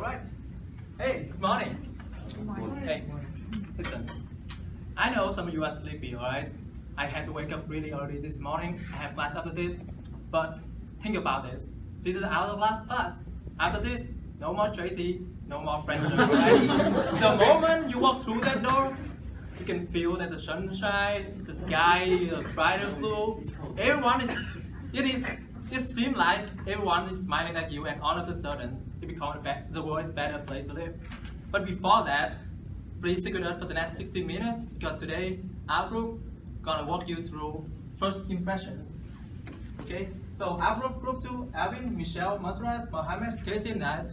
right. Hey, good morning. Good morning. Hey, listen. I know some of you are sleepy, alright? I had to wake up really early this morning. I have class after this. But think about this. This is our last class. After this, no more Tracy, no more friendship, right? The moment you walk through that door, you can feel that the sunshine, the sky, the brighter blue. It seems like everyone is smiling at you, and all of a sudden, it becomes the world's better place to live. But before that, please stick with us for the next 60 minutes, because today, our group gonna walk you through first impressions. Okay? So our group 2, Alvin, Michelle, Monsserrat, Mohammad, Kaisee, and I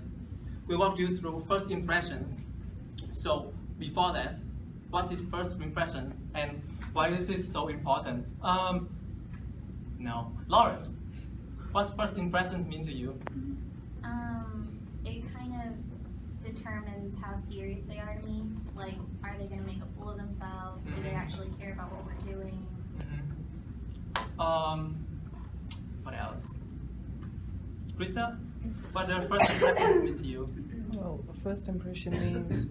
will walk you through first impressions. So before that, what is first impressions and why this is so important? No, Lawrence, what's first impression mean to you? It kind of determines how serious they are to me. Like, are they going to make a fool of themselves? Do they actually care about what we're doing? What else? Krista, what do first impressions mean to you? Well, the first impression means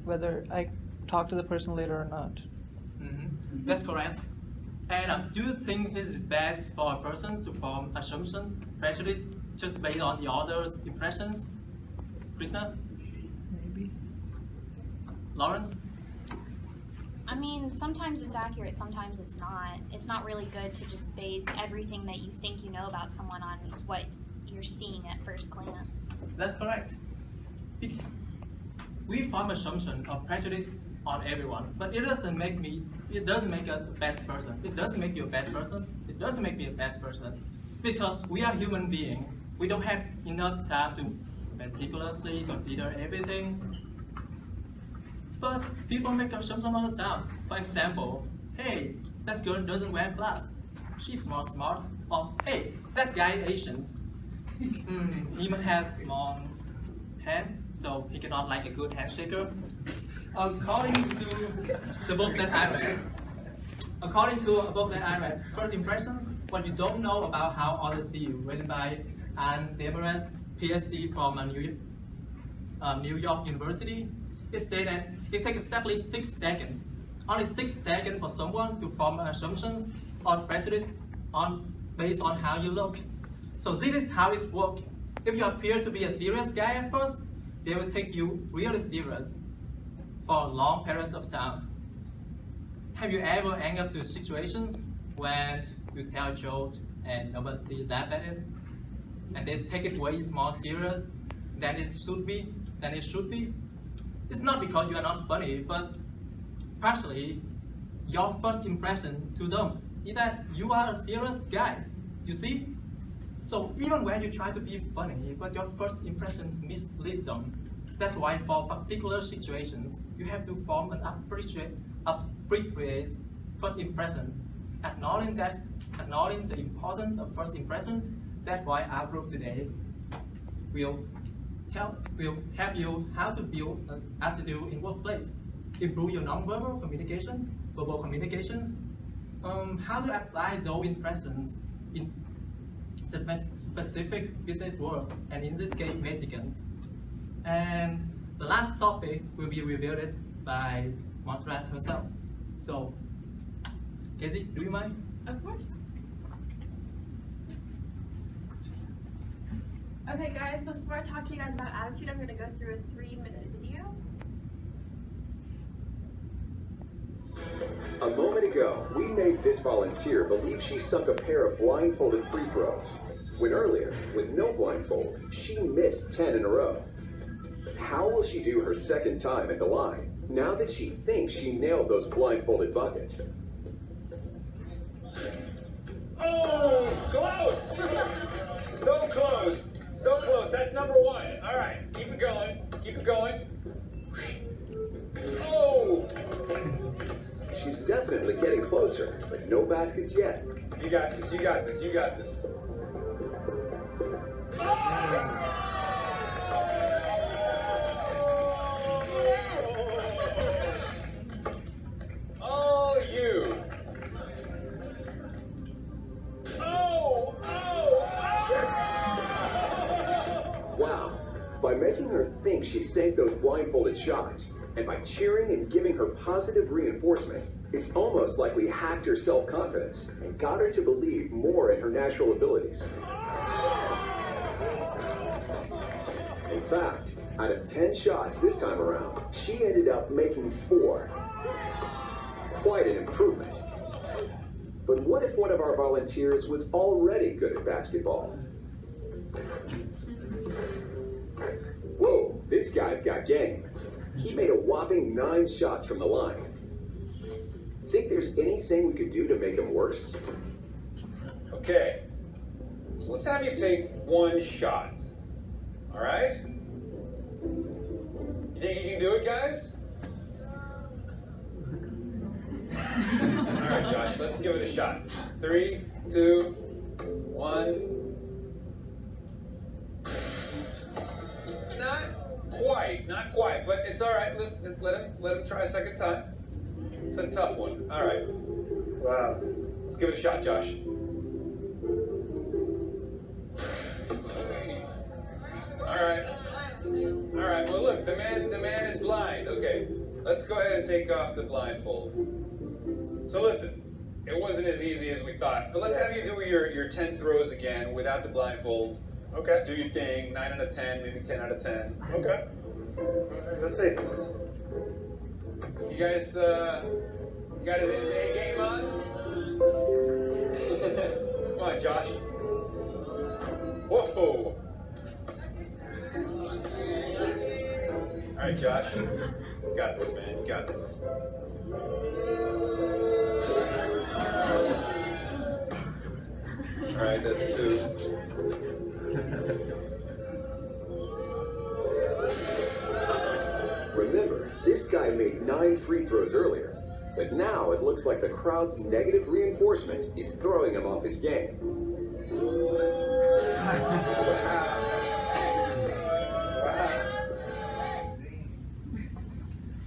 whether I talk to the person later or not. That's correct. And do you think this is bad for a person to form assumption, prejudice, just based on the other's impressions? Krista? Maybe. Lawrence? I mean, sometimes it's accurate, sometimes it's not. It's not really good to just base everything that you think you know about someone on what you're seeing at first glance. That's correct. We form assumption or prejudice on everyone, but it doesn't make a bad person. It doesn't make you a bad person. It doesn't make me a bad person. Because we are human beings. We don't have enough time to meticulously consider everything. But people make assumptions all the time. For example, hey, that girl doesn't wear glasses. She's more smart. Or hey, that guy is Asian. He has small hand, so he cannot like a good handshaker. According to a book that I read, first impressions, what you don't know about how others see you, written by Anne Demarest, PhD from New York University. It said that it takes exactly 6 seconds, only 6 seconds for someone to form assumptions or prejudice based on how you look. So this is how it works. If you appear to be a serious guy at first, they will take you really serious for long periods of time. Have you ever ended up to situations when you tell a joke and nobody laugh at it, and they take it way more serious than it should be? It's not because you are not funny, but partially your first impression to them is that you are a serious guy. You see? So even when you try to be funny, but your first impression misleads them. That's why for particular situations, you have to form an appropriate first impression. Acknowledging the importance of first impressions. That's why our group today will help you how to build an attitude in workplace, improve your nonverbal communication, verbal communications, how to apply those impressions in specific business work, and in this case, Mexicans. And the last topic will be revealed by Monsserrat herself. So, Kaisee, do you mind? Of course. Okay guys, before I talk to you guys about attitude, I'm going to go through a 3-minute video. A moment ago, we made this volunteer believe she sunk a pair of blindfolded free throws, when earlier, with no blindfold, she missed 10 in a row. How will she do her second time at the line, now that she thinks she nailed those blindfolded buckets? Oh, close! So close! So close, that's number 1. All right, keep it going, keep it going. Oh! She's definitely getting closer, but no baskets yet. You got this, you got this, you got this. Oh, you! Oh! Wow, By making her think she sank those blindfolded shots, and by cheering and giving her positive reinforcement, it's almost like we hacked her self-confidence and got her to believe more in her natural abilities. In fact, out of 10 shots this time around, she ended up making 4. Quite an improvement. But what if one of our volunteers was already good at basketball? Whoa, this guy's got game. He made a whopping 9 shots from the line. Think there's anything we could do to make him worse? Okay, so let's have you take 1 shot. All right? You think you can do it, guys? All right, Josh, let's give it a shot. 3, 2, 1. Not quite, but it's all right. Let him try a second time. It's a tough one. All right. Wow. Let's give it a shot, Josh. All right. Well, look, the man is blind. Okay, let's go ahead and take off the blindfold. So listen, it wasn't as easy as we thought, but let's have you do your 10 throws again without the blindfold. Okay. Do your thing. 9 out of 10, maybe 10 out of 10. Okay. Let's see. You guys got his A game on? Come on, Josh. Whoa. All right, Josh. You got this, man. You got this. All right, that's 2. Remember, this guy made 9 free throws earlier, but now it looks like the crowd's negative reinforcement is throwing him off his game.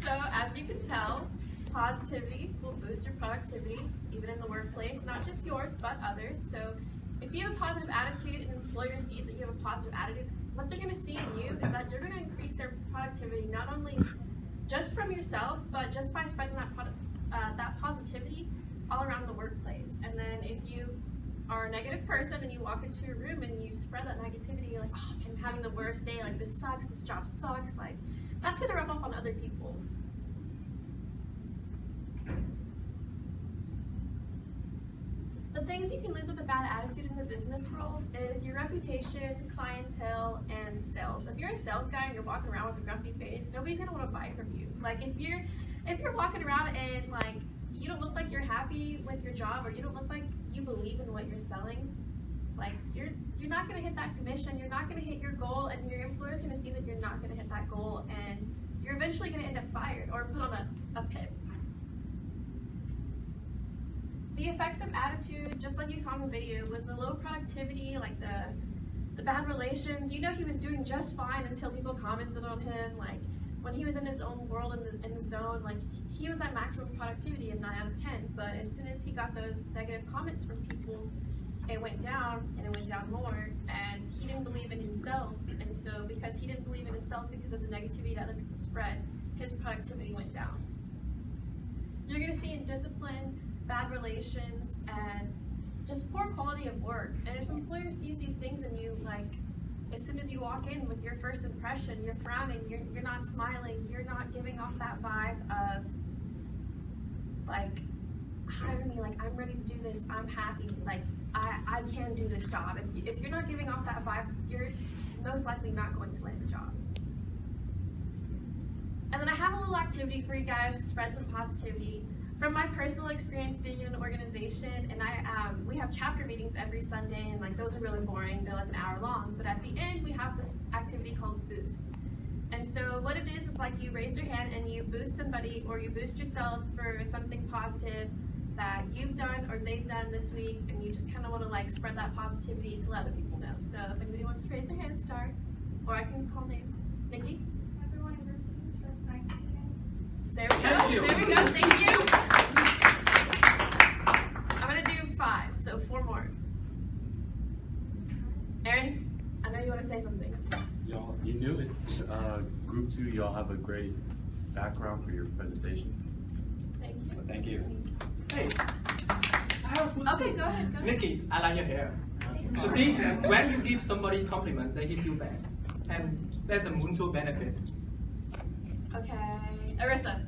So, as you can tell, positivity will boost your productivity, even in the workplace, not just yours, but others. So, if you have a positive attitude and an employer sees that you have a positive attitude, what they're going to see in you is that you're going to increase their productivity, not only just from yourself, but just by spreading that positivity all around the workplace. And then if you are a negative person and you walk into a room and you spread that negativity, you're like, oh, I'm having the worst day, like this sucks, this job sucks, like that's going to rub off on other people. The things you can lose with a bad attitude in the business role is your reputation, clientele, and sales. If you're a sales guy and you're walking around with a grumpy face, nobody's gonna want to buy from you. Like if you're walking around and like you don't look like you're happy with your job, or you don't look like you believe in what you're selling, like you're not gonna hit that commission, you're not gonna hit your goal, and your employer's gonna see that you're not gonna hit that goal, and you're eventually gonna end up fired or put on a PIP. The effects of attitude, just like you saw in the video, was the low productivity, like the bad relations. You know, he was doing just fine until people commented on him. Like when he was in his own world, in the zone, like he was at maximum productivity of 9 out of 10. But as soon as he got those negative comments from people, it went down, and it went down more. And he didn't believe in himself. And so because he didn't believe in himself because of the negativity that other people spread, his productivity went down. You're gonna see indiscipline, bad relations, and just poor quality of work. And if an employer sees these things in you, like as soon as you walk in with your first impression, you're frowning, you're not smiling, you're not giving off that vibe of like, hire me, like I'm ready to do this, I'm happy, like I can do this job. If you're not giving off that vibe, you're most likely not going to land the job. And then I have a little activity for you guys to spread some positivity. From my personal experience being in an organization, and we have chapter meetings every Sunday, and like those are really boring, they're like an hour long, but at the end we have this activity called Boost. And so what it is like you raise your hand and you boost somebody, or you boost yourself for something positive that you've done or they've done this week, and you just kind of want to like spread that positivity to let other people know. So if anybody wants to raise their hand, start, or I can call names. Nikki? Everyone in group teach us nice again. There we go. Thank you. There we go. Thank you. I'm gonna do 5, so 4 more. Aaron, I know you want to say something. Y'all, you knew it. Group 2, y'all have a great background for your presentation. Thank you. Thank you. Hey, I have a question. Okay, go ahead. Go ahead. Nikki, I like your hair. You see, when you give somebody compliment, they give you back. And that's a mutual benefit. Okay. Arissa.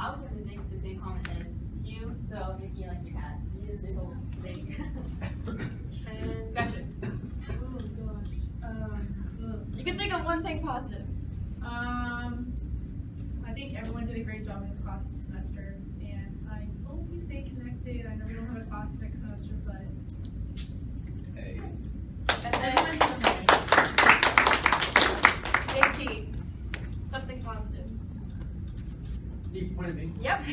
I was going to make the same comment as Hieu, so Nikki, like your hat. You just whole thing. And Gretchen. Oh gosh. You can think of one thing positive. I think everyone did a great job in this class this semester, and I hope we stay connected. I know we don't have a class next semester, but Hey. And then JT. Something positive. You pointed me. Yep.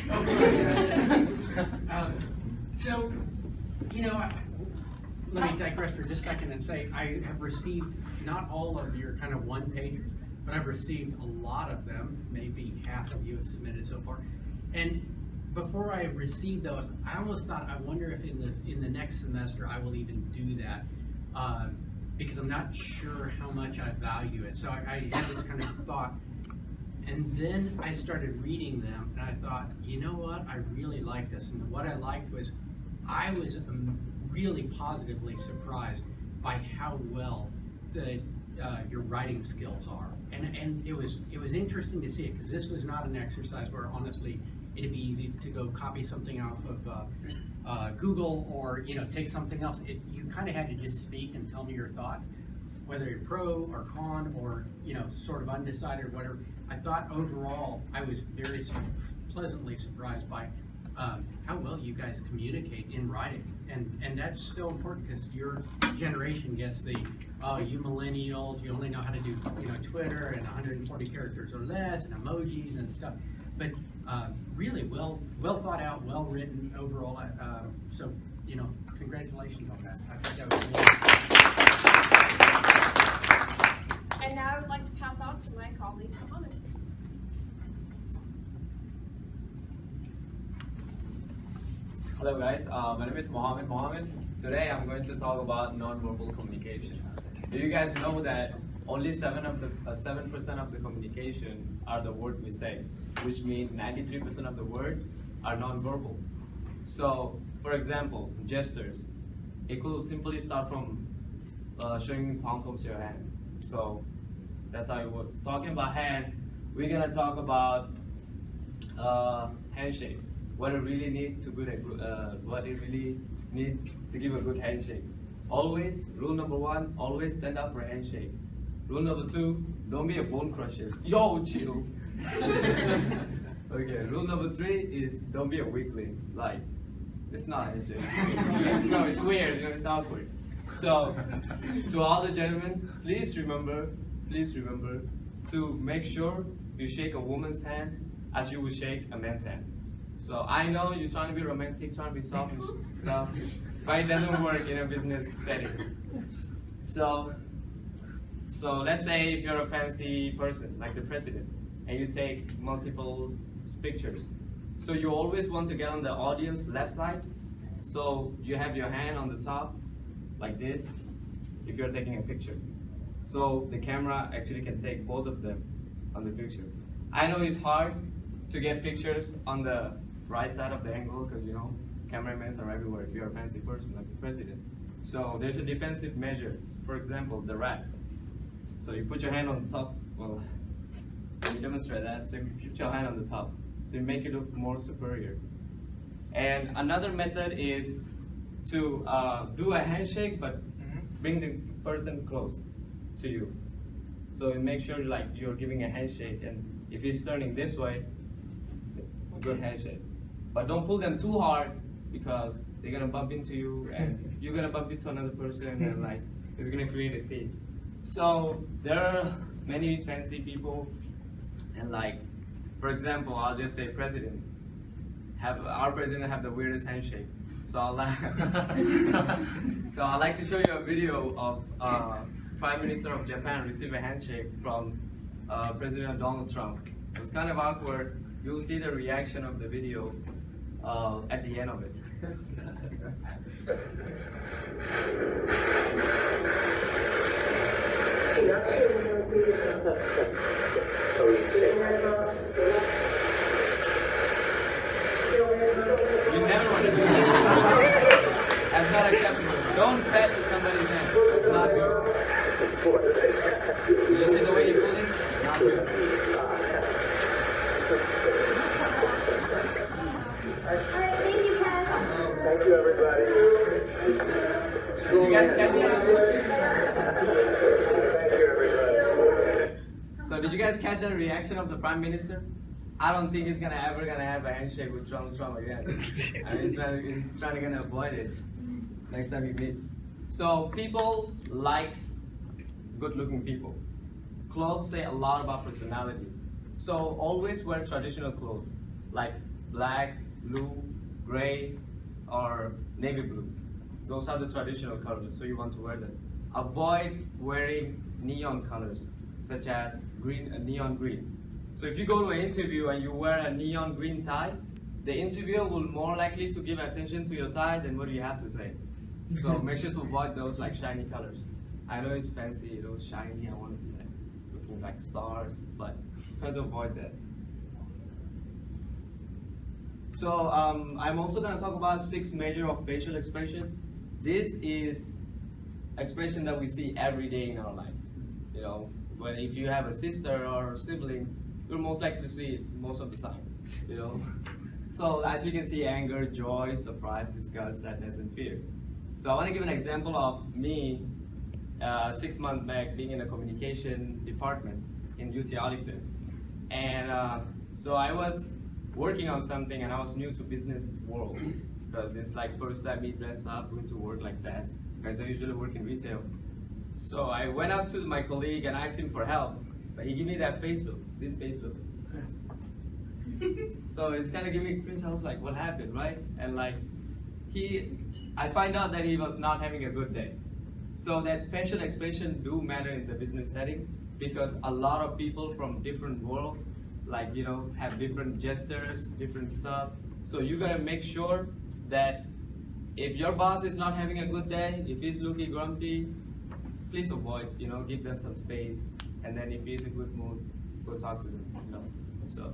So, let me digress for just a second and say I have received not all of your kind of one-pagers, but I've received a lot of them. Maybe half of you have submitted so far. And before I received those, I almost thought, I wonder if in the next semester I will even do that, because I'm not sure how much I value it. So I had this kind of thought. And then I started reading them, and I thought, you know what? I really like this. And what I liked was, I was really positively surprised by how well your writing skills are. And it was interesting to see it, because this was not an exercise where honestly it'd be easy to go copy something off of Google or take something else. You kind of had to just speak and tell me your thoughts, whether you're pro or con or sort of undecided or whatever. I thought overall I was very pleasantly surprised by how well you guys communicate in writing, and that's so important, because your generation gets the you millennials, you only know how to do Twitter and 140 characters or less and emojis and stuff, but really well thought out, well written overall. So congratulations on that. I think that was And now I would like to pass on to my colleague, Mohammad. Hello guys, my name is Mohammad. Today I'm going to talk about non-verbal communication. Do you guys know that only 7% of the communication are the words we say, which means 93% of the words are non-verbal. So, for example, gestures. It could simply start from showing palm of your hand. So that's how it works. Talking about hand, we're gonna talk about handshake. What it really need to give a good handshake. Always, rule number 1, always stand up for a handshake. Rule number 2, don't be a bone crusher. Yo, chill. Okay, rule number 3 is don't be a weakling. Like, it's not a handshake. No, it's weird, it's awkward. So, to all the gentlemen, please remember to make sure you shake a woman's hand as you would shake a man's hand. So I know you're trying to be romantic, trying to be soft and stuff, but it doesn't work in a business setting. So let's say if you're a fancy person, like the president, and you take multiple pictures. So you always want to get on the audience left side. So you have your hand on the top, like this, if you're taking a picture. So the camera actually can take both of them on the picture. I know it's hard to get pictures on the right side of the angle, because cameramen are everywhere if you're a fancy person like the president. So there's a defensive measure. For example, the rat. So you put your hand on the top. Well, let me demonstrate that. So you put your hand on the top. So you make it look more superior. And another method is to do a handshake, but bring the person close to you. So you make sure like you're giving a handshake, and if he's turning this way, a good handshake. But don't pull them too hard, because they're gonna bump into you, and you're gonna bump into another person, and like it's gonna create a scene. So there are many fancy people, and like, for example, I'll just say president. Our president have the weirdest handshake. So I'd like to show you a video of Prime Minister of Japan receive a handshake from President Donald Trump. It was kind of awkward. You'll see the reaction of the video at the end of it. You never want to do that. That's not acceptable. Don't pet somebody's hand. It's not good. You see the way you pull it? It's not good. Thank you, everybody. Did you guys catch that? Thank you, everybody. So did you guys catch the reaction of the Prime Minister? I don't think he's ever gonna have a handshake with Trump again. I mean, he's trying to avoid it next time you meet. So people likes good-looking people. Clothes say a lot about personalities. So always wear traditional clothes like black, blue, gray, or navy blue. Those are the traditional colors, so you want to wear them. Avoid wearing neon colors, such as green and neon green. So if you go to an interview and you wear a neon green tie, the interviewer will more likely to give attention to your tie than what you have to say. So make sure to avoid those like shiny colors. I know it's fancy, those shiny, I want to be like looking like stars, but try to avoid that. So I'm also going to talk about 6 measures of facial expression. This is expression that we see every day in our life. You know, but if you have a sister or a sibling, you're most likely to see it most of the time. You know, so as you can see, anger, joy, surprise, disgust, sadness, and fear. So I want to give an example of me 6 months back being in a communication department in UT Arlington, and so I was working on something, and I was new to business world because it's like first time me dress up, going to work like that, because I usually work in retail. So I went up to my colleague and asked him for help, but he gave me that face look, this face look. So it's kind of giving me cringe. I was like, what happened, right? And like I find out that he was not having a good day. So that facial expression do matter in the business setting, because a lot of people from different world, like, you know, have different gestures, different stuff. So you gotta make sure that if your boss is not having a good day, if he's looking grumpy, please avoid, you know, give them some space. And then if he's in a good mood, go talk to them, you know. So,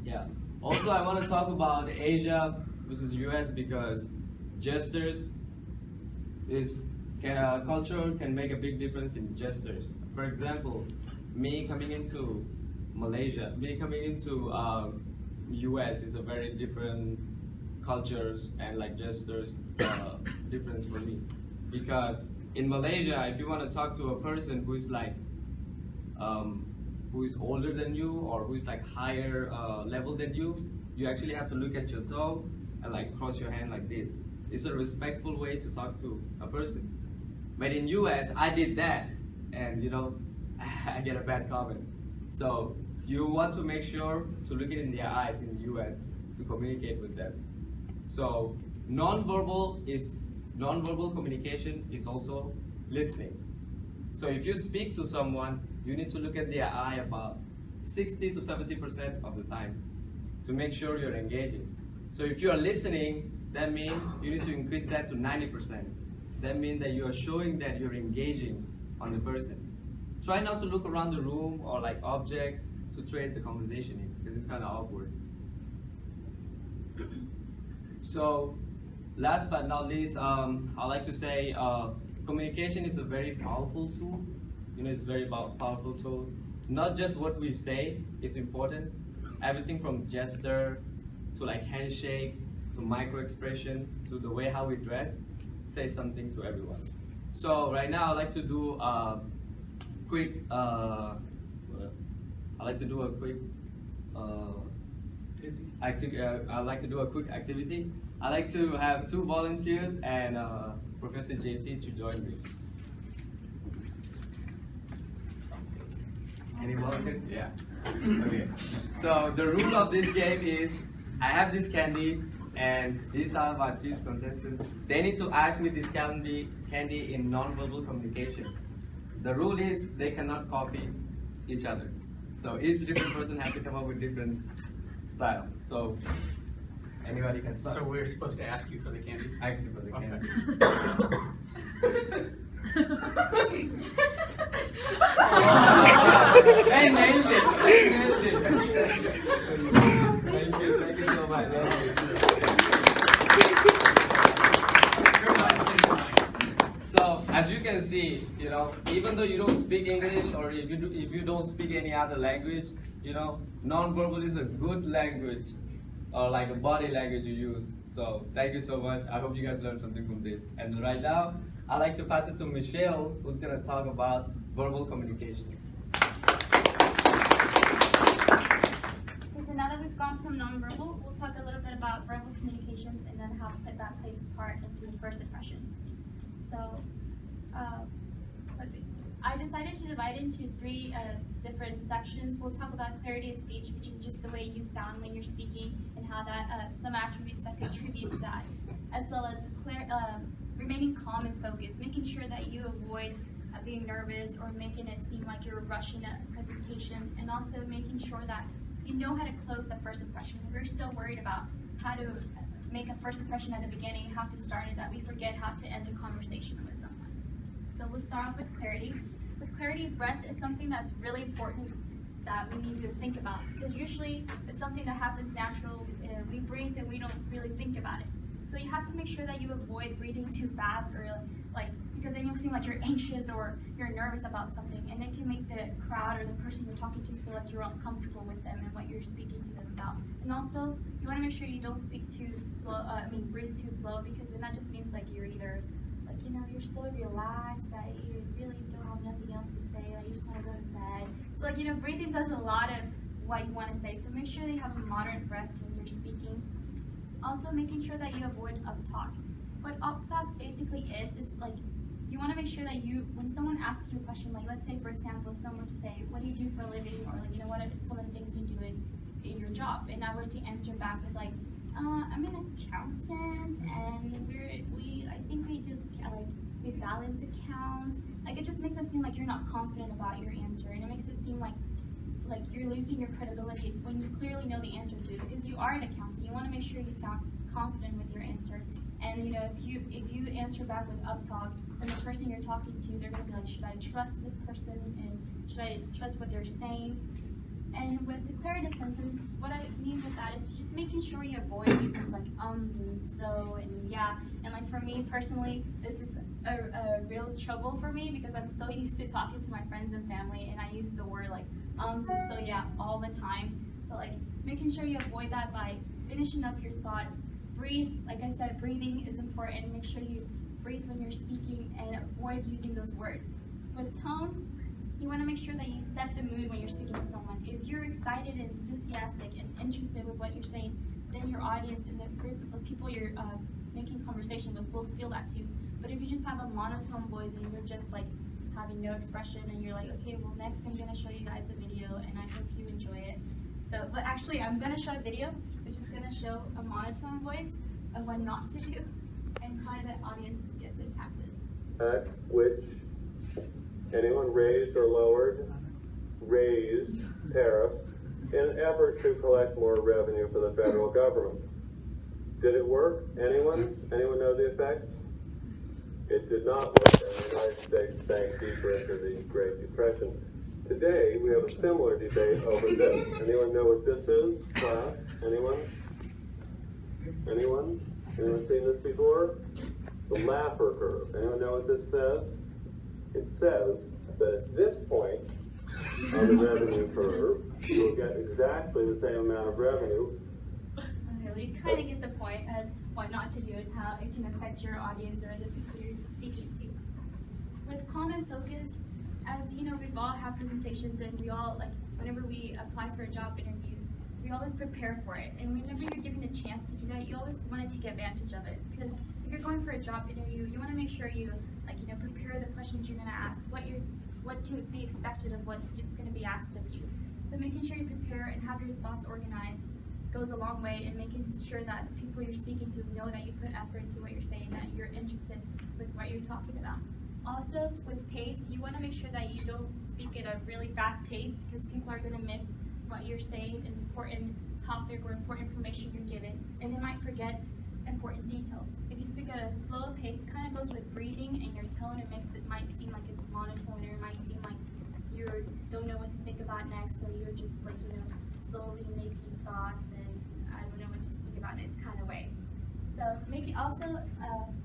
yeah. Also, I want to talk about Asia versus US, because gestures culture can make a big difference in gestures. For example, me coming into Malaysia, me coming into US is a very different cultures and like gestures difference for me, because in Malaysia, if you want to talk to a person who is like who is older than you or who is like higher level than you, you actually have to look at your toe and like cross your hand like this. It's a respectful way to talk to a person. But in US, I did that, and you know, I get a bad comment. So you want to make sure to look it in their eyes in the US to communicate with them. So non-verbal communication is also listening. So if you speak to someone, you need to look at their eye about 60 to 70% of the time to make sure you're engaging. So if you're listening, that means you need to increase that to 90%. That means that you are showing that you're engaging on the person. Try not to look around the room or like object to trade the conversation in, because it's kind of awkward. So last but not least, I'd like to say communication is a very powerful tool. You know, it's a very powerful tool. Not just what we say is important. Everything from gesture to like handshake to micro expression to the way how we dress say something to everyone. So right now I'd like to do a quick activity. I'd like to have 2 volunteers and Professor JT to join me. Any volunteers? Yeah. Okay. So the rule of this game is I have this candy, and these are my 3 contestants. They need to ask me this candy in non-verbal communication. The rule is they cannot copy each other. So each different person has to come up with different style. So anybody can start. So we're supposed to ask you for the candy? Ask you for the candy. Okay. Hey, nailed it! Hey, nailed it! Thank you so much. So, as you can see, even though you don't speak English or if you don't speak any other language, non-verbal is a good language or like a body language you use. So, thank you so much. I hope you guys learned something from this. And right now, I'd like to pass it to Michelle, who's going to talk about verbal communication. Okay, so now that we've gone from nonverbal, we'll talk a little bit about verbal communications and then how that plays a part into first impressions. So, let's see. I decided to divide into three different sections. We'll talk about clarity of speech, which is just the way you sound when you're speaking and how that, some attributes that contribute to that, as well as remaining calm and focused, making sure that you avoid being nervous or making it seem like you're rushing a presentation, and also making sure that you know how to close a first impression. We're so worried about how to make a first impression at the beginning, how to start it, that we forget how to end a conversation with someone. So we'll start off with clarity. With clarity, breath is something that's really important that we need to think about, because usually it's something that happens natural. We breathe and we don't really think about it. So you have to make sure that you avoid breathing too fast, or because then you'll seem like you're anxious or you're nervous about something, and it can make the crowd or the person you're talking to feel like you're uncomfortable with them and what you're speaking to them about. And also, you want to make sure you don't speak too slow. Breathe too slow, because then that just means like you're either you're so relaxed that you really don't have nothing else to say, like you just want to go to bed. So breathing does a lot of what you want to say. So make sure that you have a moderate breath when you're speaking. Also, making sure that you avoid uptalk. What uptalk basically is like you want to make sure that when someone asks you a question, like let's say for example, if someone were to say, "What do you do for a living?" or like what are some of the things you do in your job, and I were to answer back with like, "I'm an accountant, and I think we do we balance accounts." Like it just makes it seem like you're not confident about your answer, and it makes it seem like you're losing your credibility when you clearly know the answer to, because you are an accountant. You want to make sure you sound confident with your answer. And if you answer back with uptalk, then the person you're talking to, they're gonna be like, should I trust this person, and should I trust what they're saying? And with declarative sentence, what I mean with that is just making sure you avoid using like and so and yeah. And like for me personally, this is a real trouble for me, because I'm so used to talking to my friends and family, and I use the word like and so yeah all the time. So like making sure you avoid that by finishing up your thought. Breathe, like I said, breathing is important. Make sure you breathe when you're speaking and avoid using those words. With tone, you want to make sure that you set the mood when you're speaking to someone. If you're excited and enthusiastic and interested with what you're saying, then your audience and the group of people you're making conversation with will feel that too. But if you just have a monotone voice and you're just like having no expression, and you're like, okay, well next I'm gonna show you guys a video and I hope you enjoy it. So, but actually I'm gonna show a video which is gonna show a monotone voice of what not to do and how the audience gets impacted. At which anyone raised or lowered, raised tariffs in an effort to collect more revenue for the federal government. Did it work? Anyone? Anyone know the effects? It did not work, and the United States sank deeper into the Great Depression. Today, we have a similar debate over this. Anyone know what this is, class? Anyone? Anyone? Anyone seen this before? The Laffer curve. Anyone know what this says? It says that at this point on the revenue curve, you'll get exactly the same amount of revenue. Okay, we kind of get the point as what not to do and how it can affect your audience or the people you're speaking to. With calm and focus, as you know, we've all had presentations, and we all, like, whenever we apply for a job interview, we always prepare for it. And whenever you're given the chance to do that, you always want to take advantage of it. Because if you're going for a job interview, you want to make sure you, prepare the questions you're going to ask, what to be expected of what it's going to be asked of you. So making sure you prepare and have your thoughts organized goes a long way in making sure that the people you're speaking to know that you put effort into what you're saying, that you're interested with what you're talking about. Also, with pace, you want to make sure that you don't speak at a really fast pace, because people are going to miss what you're saying, an important topic or important information you're given, and they might forget important details. If you speak at a slow pace, it kind of goes with breathing and your tone. It might seem like it's monotone, or it might seem like you don't know what to think about next, so you're just like, you know, slowly making thoughts and I don't know what to speak about next kind of way. So make it also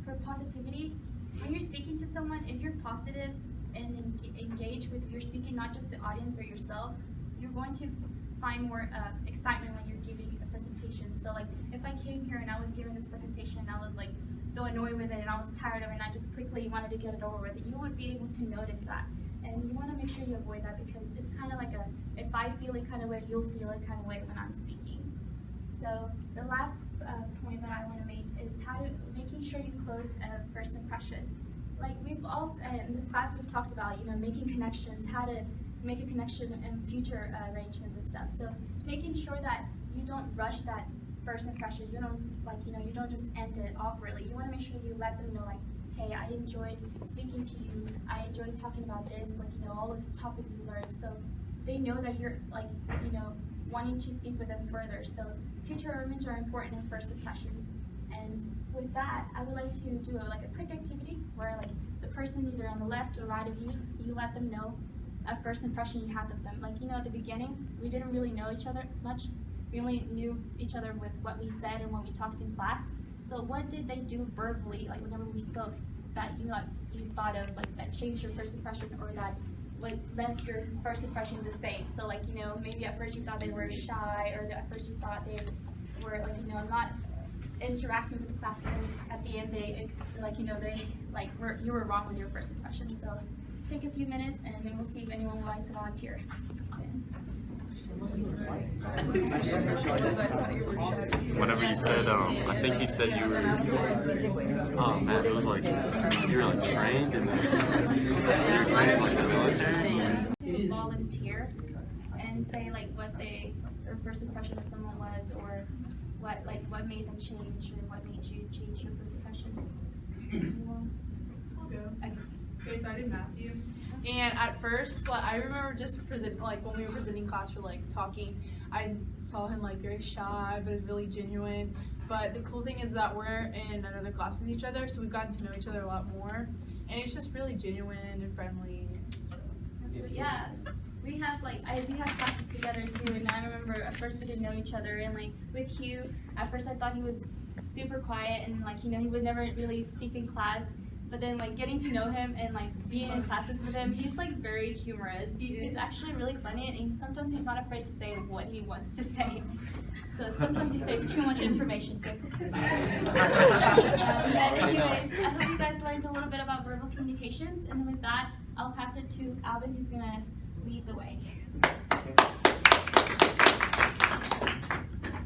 for positivity. When you're speaking to someone, if you're positive and engage with your speaking, not just the audience but yourself, you're going to find more excitement when you're giving a presentation. So like if I came here and I was giving this presentation and I was like so annoyed with it and I was tired of it and I just quickly wanted to get it over with, you would be able to notice that. And you want to make sure you avoid that because it's kind of like a, if I feel it kind of way, you'll feel it kind of way when I'm speaking. So the last point that I want to make is making sure you close a first impression. Like we've all, in this class we've talked about, you know, making connections, how to make a connection in future arrangements and stuff. So making sure that you don't rush that first impression. You don't you don't just end it awkwardly. You want to make sure you let them know like, hey, I enjoyed speaking to you. I enjoyed talking about this, like, you know, all those topics you learned. So they know that you're like, you know, wanting to speak with them further. So future arrangements are important in first impressions. And with that, I would like to do a quick activity where like the person either on the left or right of you, you let them know a first impression you had of them. Like, you know, at the beginning, we didn't really know each other much. We only knew each other with what we said and when we talked in class. So what did they do verbally, like whenever we spoke, that you thought of, like that changed your first impression or that like left your first impression the same? So like, you know, maybe at first you thought they were shy, or at first you thought they were like, you know, not interacting with the class, but then at the end they you were wrong with your first impression. So take a few minutes and then we'll see if anyone would like to volunteer. Whenever you said, I think you said you were, oh man, it was like, you were like trained and you were trained in like the military. To volunteer and say like what their first impression of someone was, or what made them change, or what made you change your first impression. I'll go. Okay, so I did Matthew. And at first, I remember just when we were presenting class or like talking, I saw him like very shy but really genuine. But the cool thing is that we're in another class with each other, so we've gotten to know each other a lot more, and it's just really genuine and friendly. So. Yeah, we have classes together too, and I remember at first we didn't know each other, and like with Hieu, at first I thought he was super quiet and like, you know, he would never really speak in class. But then like getting to know him and like being in classes with him, he's like very humorous. He's actually really funny, and sometimes he's not afraid to say what he wants to say. So sometimes he says too much information. But anyways, I hope you guys learned a little bit about verbal communications, and with that, I'll pass it to Alvin, who's gonna lead the way.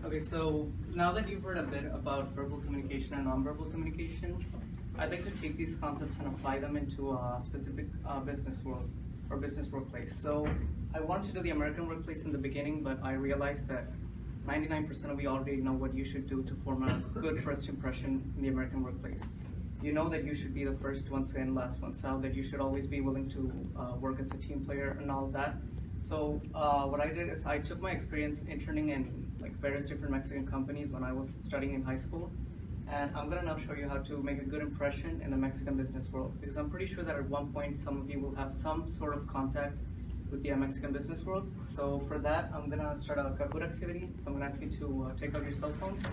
Okay, so now that you've heard a bit about verbal communication and nonverbal communication, I'd like to take these concepts and apply them into a specific business world or business workplace. So I wanted to do the American workplace in the beginning, but I realized that 99% of you already know what you should do to form a good first impression in the American workplace. You know that you should be the first ones in, last ones out, that you should always be willing to work as a team player and all of that. So what I did is I took my experience interning in like various different Mexican companies when I was studying in high school. And I'm gonna now show you how to make a good impression in the Mexican business world, because I'm pretty sure that at one point some of you will have some sort of contact with the Mexican business world. So for that, I'm gonna start a Kahoot activity. So I'm gonna ask you to take out your cell phones.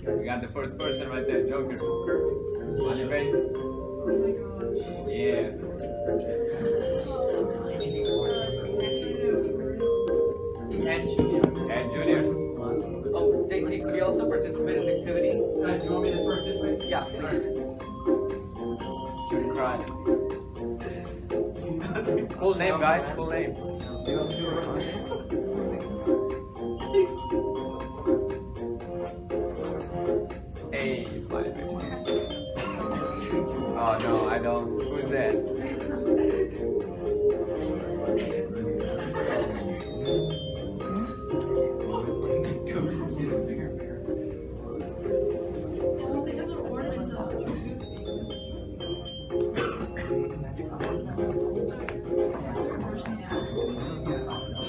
We got the first person right there, Joker. Smiley face. Oh my gosh. Yeah. And Junior. Oh, JT, could you also participate in the activity? Do you want me to participate? Yeah, please. Junior cried. Full name, guys. Full name. Hey, smiley face. Oh no, I don't. that.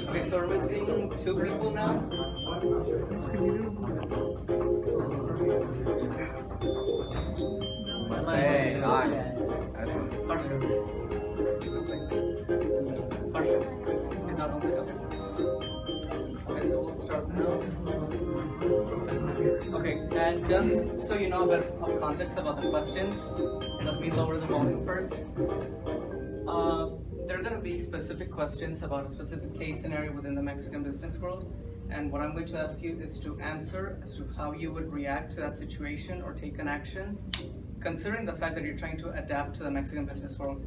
Okay, so are we seeing 2 people now? Hey, nice. That's Partial. Partial. Is that only okay? Okay, so we'll start now. Okay, and just so you know a bit of context about the questions, let me lower the volume first. There are going to be specific questions about a specific case scenario within the Mexican business world, and what I'm going to ask you is to answer as to how you would react to that situation or take an action, considering the fact that you're trying to adapt to the Mexican business world.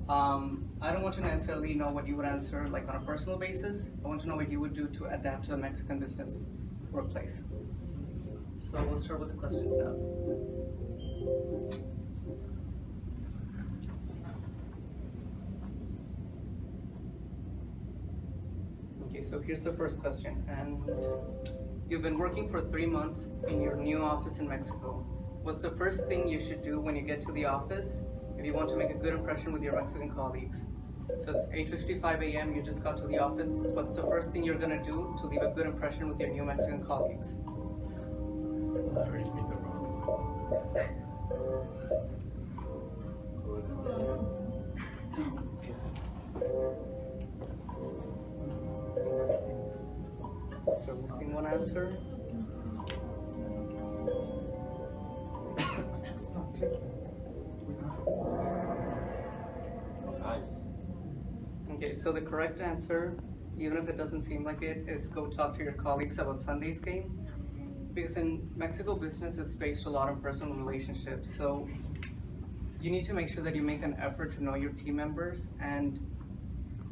I don't want you to necessarily know what you would answer like on a personal basis. I want to know what you would do to adapt to the Mexican business workplace. So we'll start with the questions now. Okay, so here's the first question. And you've been working for 3 months in your new office in Mexico. What's the first thing you should do when you get to the office if you want to make a good impression with your Mexican colleagues? So it's 8:55 a.m., you just got to the office. What's the first thing you're gonna do to leave a good impression with your new Mexican colleagues? So missing one answer. Okay, so the correct answer, even if it doesn't seem like it, is go talk to your colleagues about Sunday's game. Because in Mexico, business is based a lot on personal relationships. So you need to make sure that you make an effort to know your team members, and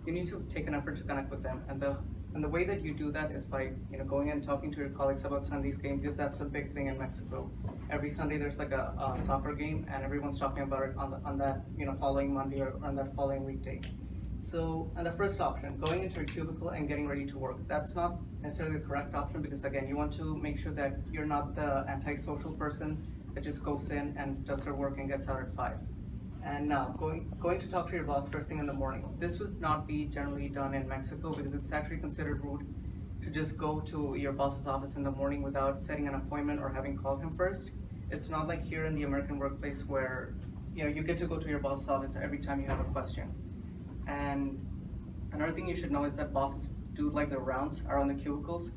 you need to take an effort to connect with them. And the way that you do that is by going and talking to your colleagues about Sunday's game, because that's a big thing in Mexico. Every Sunday there's like a soccer game, and everyone's talking about it on that following Monday or on that following weekday. So, and the first option, going into your cubicle and getting ready to work, that's not necessarily the correct option, because again, you want to make sure that you're not the antisocial person that just goes in and does their work and gets out at 5. And now, going to talk to your boss first thing in the morning. This would not be generally done in Mexico, because it's actually considered rude to just go to your boss's office in the morning without setting an appointment or having called him first. It's not like here in the American workplace where you get to go to your boss's office every time you have a question. And another thing you should know is that bosses do like their rounds around the cubicles.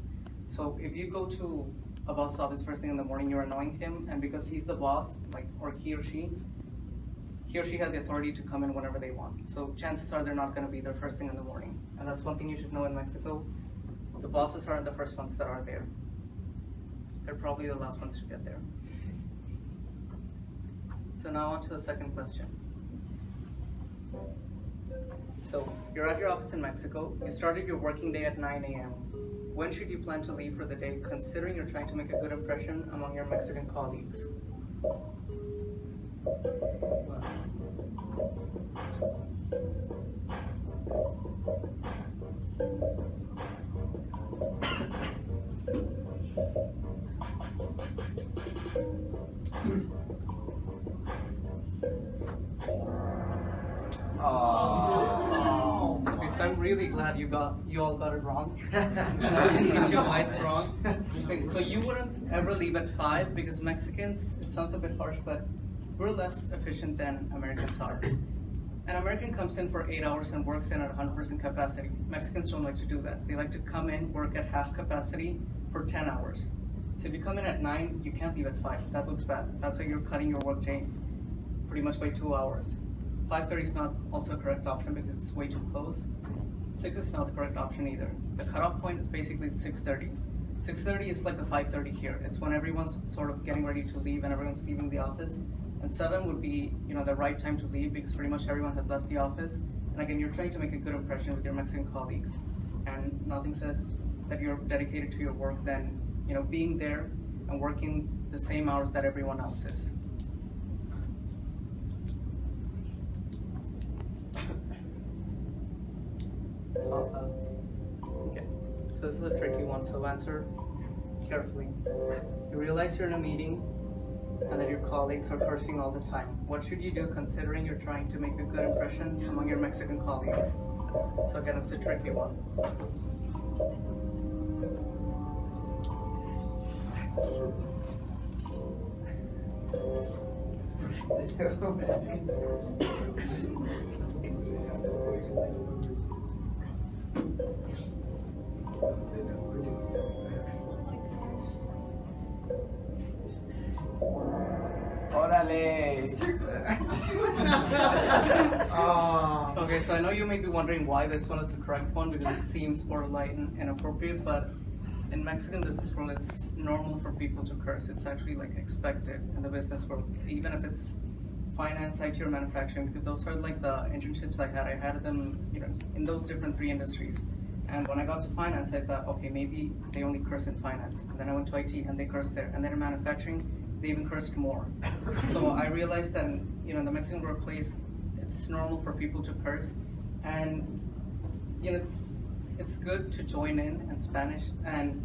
So if you go to a boss's office first thing in the morning, you're annoying him, and because he's the boss, or he or she has the authority to come in whenever they want. So chances are they're not going to be there first thing in the morning. And that's one thing you should know in Mexico. The bosses aren't the first ones that are there. They're probably the last ones to get there. So now on to the second question. So you're at your office in Mexico. You started your working day at 9 a.m. When should you plan to leave for the day, considering you're trying to make a good impression among your Mexican colleagues? Okay, so I'm really glad you all got it wrong. Now I can teach you why it's wrong. Okay, so you wouldn't ever leave at 5, because Mexicans, it sounds a bit harsh, but we're less efficient than Americans are. An American comes in for 8 hours and works in at 100% capacity. Mexicans don't like to do that. They like to come in, work at half capacity for 10 hours. So if you come in at 9, you can't leave at 5. That looks bad. That's like you're cutting your work day pretty much by 2 hours. 5:30 is not also a correct option because it's way too close. 6 is not the correct option either. The cutoff point is basically 6:30. 6:30 is like the 5:30 here. It's when everyone's sort of getting ready to leave and everyone's leaving the office. And 7 would be, the right time to leave, because pretty much everyone has left the office. And again, you're trying to make a good impression with your Mexican colleagues. And nothing says that you're dedicated to your work than, being there and working the same hours that everyone else is. Okay, so this is a tricky one, so answer carefully. You realize you're in a meeting and that your colleagues are cursing all the time. What should you do considering you're trying to make a good impression among your Mexican colleagues? So again, it's a tricky one. Órale! Okay, so I know you may be wondering why this one is the correct one because it seems borderline and inappropriate, but in Mexican business world, it's normal for people to curse. It's actually like expected in the business world, even if it's finance, IT, or manufacturing, because those are like the internships I had them, in those different 3 industries. And when I got to finance, I thought, okay, maybe they only curse in finance. And then I went to IT and they curse there. And then in manufacturing, they even cursed more. So I realized that, in the Mexican workplace, it's normal for people to curse. And, it's good to join in Spanish and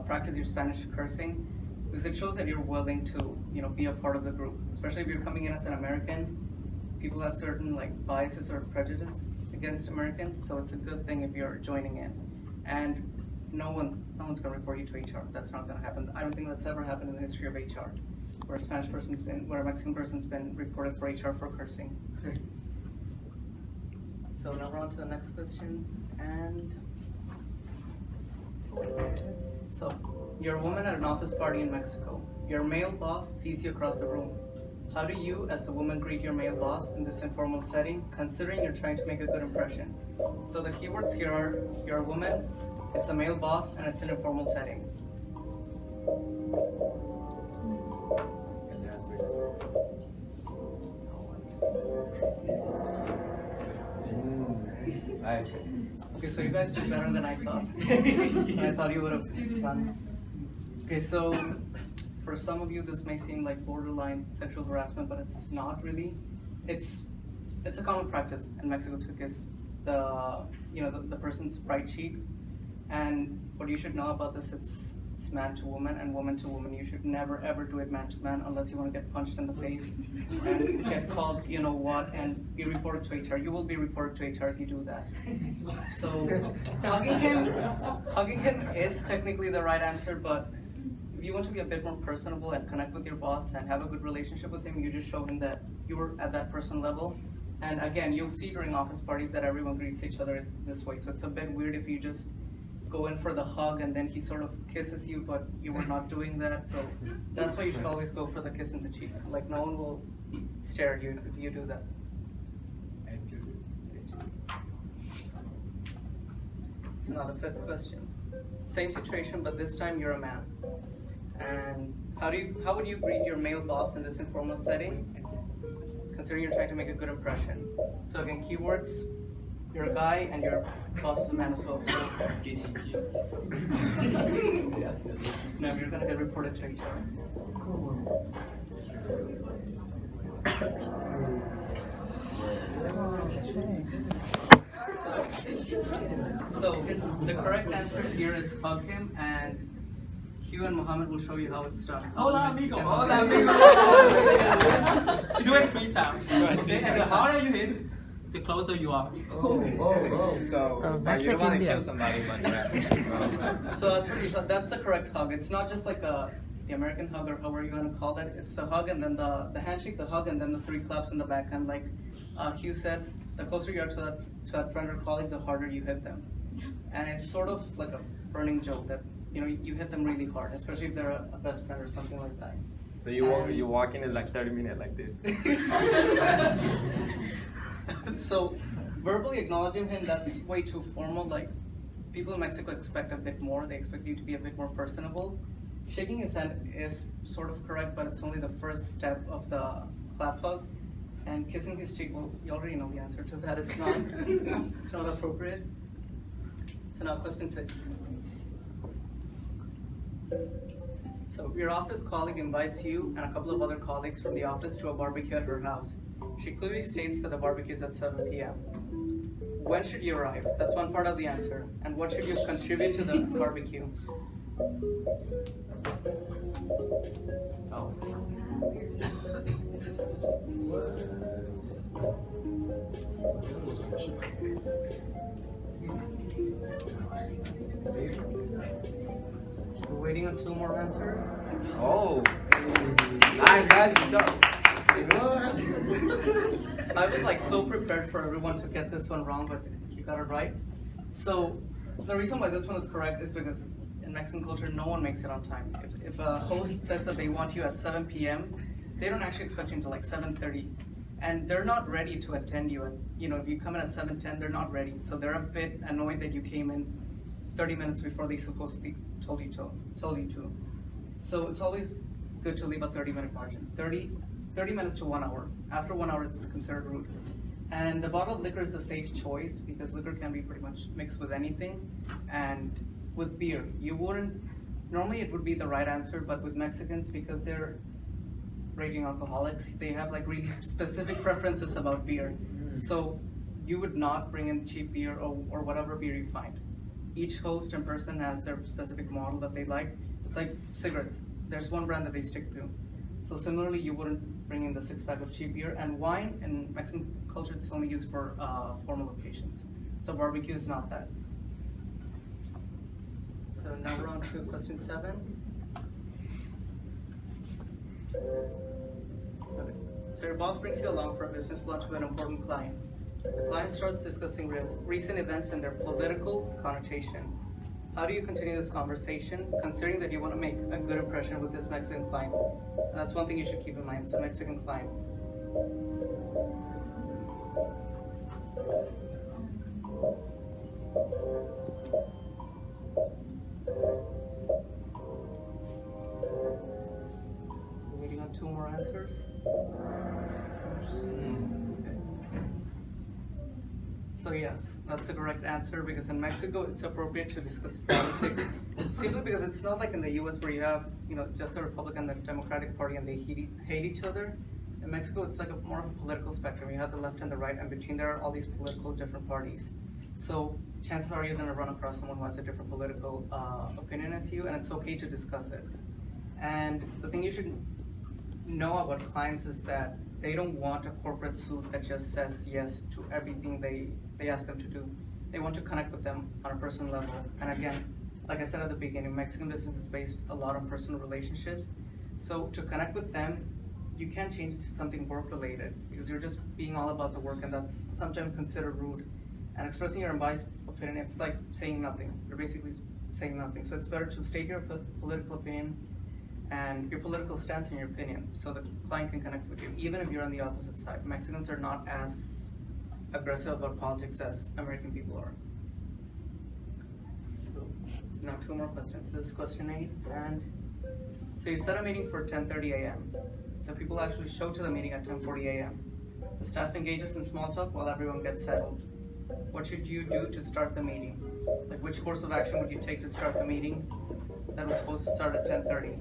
practice your Spanish cursing because it shows that you're willing to, be a part of the group. Especially if you're coming in as an American, people have certain biases or prejudice against Americans, so it's a good thing if you're joining in. And no one's gonna report you to HR. That's not gonna happen. I don't think that's ever happened in the history of HR, where a Mexican person's been reported for HR for cursing. So now we're on to the next question, and so you're a woman at an office party in Mexico. Your male boss sees you across the room. How do you, as a woman, greet your male boss in this informal setting, considering you're trying to make a good impression? So the keywords here are, you're a woman, it's a male boss, and it's an informal setting. Nice. Okay, so you guys did better than I thought. I thought you would have done. Okay, so for some of you, this may seem like borderline sexual harassment, but it's not really. It's a common practice in Mexico to kiss the person's right cheek. And what you should know about this, it's man to woman and woman to woman. You should never ever do it man to man unless you want to get punched in the face and get called what and be reported to HR. You will be reported to HR if you do that. So hugging him is technically the right answer, but if you want to be a bit more personable and connect with your boss and have a good relationship with him, you just show him that you're at that person level. And again, you'll see during office parties that everyone greets each other this way. So it's a bit weird if you just go in for the hug and then he sort of kisses you, but you were not doing that. So that's why you should always go for the kiss in the cheek. Like no one will stare at you if you do that. So now the 5th question. Same situation, but this time you're a man. And how would you greet your male boss in this informal setting, considering you're trying to make a good impression? So again, keywords, you're a guy and your boss is a man as well. So no, you're gonna get reported to HR. So the correct answer here is hug him, and Hieu and Mohammad will show you how it's done. Hola, amigo. Hola, amigo. You do it 3 times. Okay, and the harder you hit, the closer you are. So you don't want to kill somebody, but So that's the correct hug. It's not just like the American hug or however you want to call it. It's the hug and then the handshake, the hug, and then the 3 claps in the back. And like Hieu said, the closer you are to that friend or colleague, the harder you hit them. And it's sort of like a burning joke that you hit them really hard, especially if they're a best friend or something like that. So you walk in like 30 minutes like this. So verbally acknowledging him, that's way too formal. Like people in Mexico expect a bit more. They expect you to be a bit more personable. Shaking his hand is sort of correct, but it's only the first step of the clap hug. And kissing his cheek, well, you already know the answer to that. It's not it's not appropriate. So now question 6. So your office colleague invites you and a couple of other colleagues from the office to a barbecue at her house. She clearly states that the barbecue is at 7 p.m. When should you arrive? That's one part of the answer. And what should you contribute to the barbecue? Oh. We're waiting on 2 more answers. Oh. Nice, guys. Good job. I was like so prepared for everyone to get this one wrong, but you got it right. So the reason why this one is correct is because in Mexican culture, no one makes it on time. If a host says that they want you at 7 p.m., they don't actually expect you until like 7:30. And they're not ready to attend you. And if you come in at 7:10, they're not ready. So they're a bit annoyed that you came in 30 minutes before they supposedly told you to. So it's always good to leave a 30-minute margin. 30 minutes to 1 hour. After 1 hour, it's considered rude. And the bottle of liquor is a safe choice because liquor can be pretty much mixed with anything. And with beer, normally it would be the right answer, but with Mexicans, because they're raging alcoholics, they have like really specific preferences about beer. So you would not bring in cheap beer or whatever beer you find. Each host and person has their specific model that they like. It's like cigarettes. There's one brand that they stick to. So similarly, you wouldn't bring in the 6-pack of cheap beer. And wine in Mexican culture, it's only used for formal occasions. So barbecue is not that. So now we're on to question 7. Okay. So your boss brings you along for a business lunch with an important client. The client starts discussing recent events and their political connotation. How do you continue this conversation, considering that you want to make a good impression with this Mexican client? And that's one thing you should keep in mind. It's a Mexican client. We're waiting on 2 more answers. So yes, that's the correct answer because in Mexico it's appropriate to discuss politics simply because it's not like in the US where you have just the Republican and the Democratic Party and they hate each other. In Mexico it's like more of a political spectrum. You have the left and the right, and between there are all these political different parties. So chances are you're going to run across someone who has a different political opinion as you, and it's okay to discuss it. And the thing you should know about clients is that they don't want a corporate suit that just says yes to everything they ask them to do. They want to connect with them on a personal level. And again, like I said at the beginning, Mexican business is based a lot on personal relationships. So to connect with them, you can't change it to something work related because you're just being all about the work, and that's sometimes considered rude. And expressing your unbiased opinion, it's like saying nothing. You're basically saying nothing. So it's better to state your political opinion and your political stance and your opinion so the client can connect with you, even if you're on the opposite side. Mexicans are not as aggressive about politics as American people are. So now 2 more questions. This is question 8. And so you set a meeting for 10:30 a.m. The people actually show to the meeting at 10:40 a.m. The staff engages in small talk while everyone gets settled. What should you do to start the meeting? Like, which course of action would you take to start the meeting that was supposed to start at 10:30?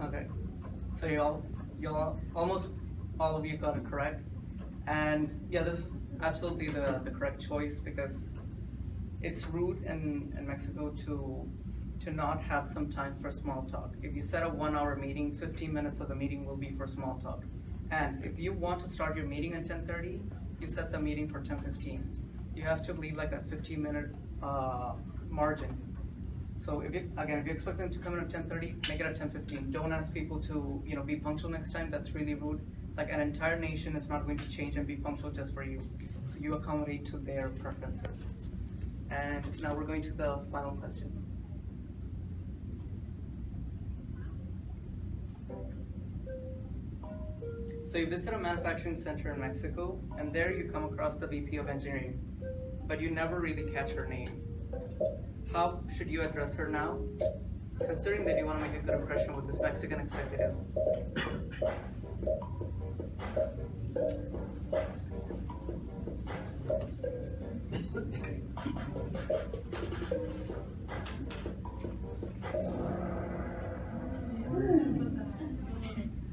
Okay, so almost all of you got it correct. And yeah, this is absolutely the correct choice because it's rude in Mexico to not have some time for small talk. If you set a 1-hour meeting, 15 minutes of the meeting will be for small talk. And if you want to start your meeting at 10:30, you set the meeting for 10:15. You have to leave like a 15-minute margin. So if you expect them to come in at 10:30, make it at 10:15. Don't ask people to be punctual next time. That's really rude. Like, an entire nation is not going to change and be punctual just for you. So you accommodate to their preferences. And now we're going to the final question. So you visit a manufacturing center in Mexico, and there you come across the VP of engineering, but you never really catch her name. How should you address her now, considering that you want to make a good impression with this Mexican executive?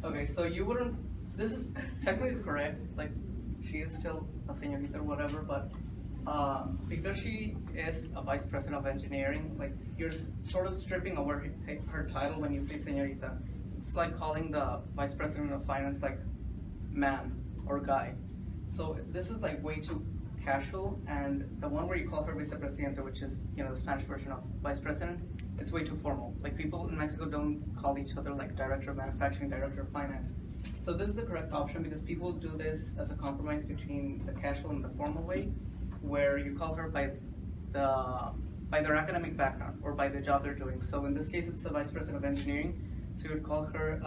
Okay, Okay, so you wouldn't, this is technically correct, like, she is still a señorita or whatever, but because she is a vice president of engineering, like, you're sort of stripping away her title when you say señorita. It's like calling the vice president of finance, like, ma'am or guy. So this is like way too casual, and the one where you call her vicepresidenta, which is, you know, the Spanish version of vice president, it's way too formal. Like, people in Mexico don't call each other like director of manufacturing, director of finance. So this is the correct option because people do this as a compromise between the casual and the formal way, where you call her by their academic background or by the job they're doing. So in this case, it's the vice president of engineering. So you would call her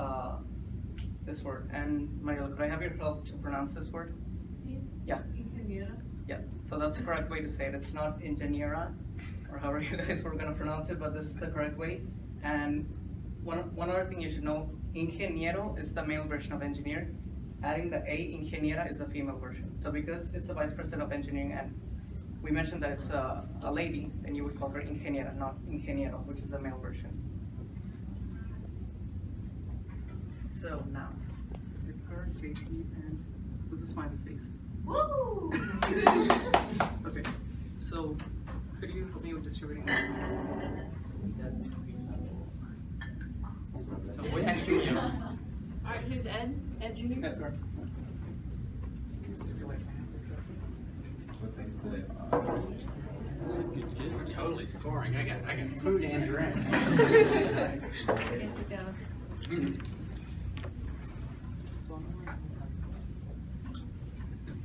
this word. And Mariela, could I have your help to pronounce this word? Yeah. Ingeniera. Yeah. So that's the correct way to say it. It's not ingeniera, or however you guys were gonna pronounce it, but this is the correct way. And one other thing you should know, ingeniero is the male version of engineer. Adding the A, ingeniera, is the female version. So because it's a vice president of engineering and we mentioned that it's a lady, then you would call her ingeniera, not ingeniero, which is the male version. So now, with her, JT, and who's the smiley face? Woo! Okay, so could you help me with distributing? So we have Junior. Alright, who's Ed? Ed Jr.? Edgar. We're totally scoring. I got food and drink.